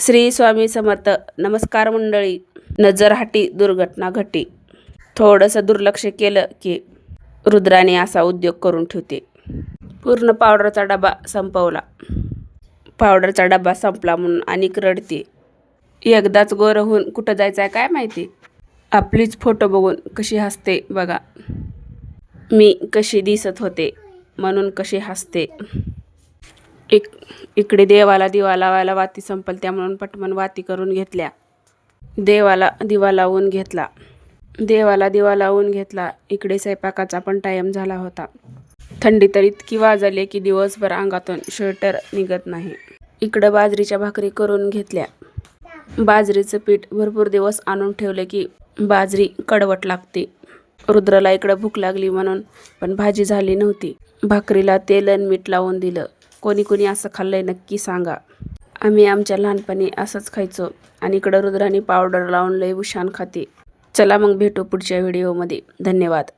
श्री स्वामी समर्थ. नमस्कार मंडळी. नजरहाटी दुर्घटना घटी. थोडंसं दुर्लक्ष केलं की रुद्राने असा उद्योग करून ठेवते. पूर्ण पावडरचा डबा संपवला. पावडरचा डबा संपला म्हणून अनेक रडते. एकदाच गोरं होऊन कुठं जायचं आहे काय माहिती. आपलीच फोटो बघून कशी हसते बघा. मी कशी दिसत होते म्हणून कशी हसते. इकडे देवाला दिवा लावायला वाती संपलत्या म्हणून पटमन वाती करून घेतल्या. देवाला दिवा लावून घेतला. इकडे स्वयंपाकाचा पण टाईम झाला होता. थंडी तर इतकी वाजली की दिवसभर अंगातून स्वेटर निघत नाही. इकडं बाजरीच्या भाकरी करून घेतल्या. बाजरीचं पीठ भरपूर दिवस आणून ठेवले की बाजरी कडवट लागते. रुद्राला इकडं भूक लागली म्हणून पण भाजी झाली नव्हती. भाकरीला तेल आणि मीठ लावून दिलं. कोणी असं खाल्लंय नक्की सांगा. आम्ही आमच्या लहानपणी असंच खायचो आणि इकडं रुद्राने पावडर लावून लय उशान खाते. चला मग भेटू पुढच्या व्हिडिओमध्ये. धन्यवाद.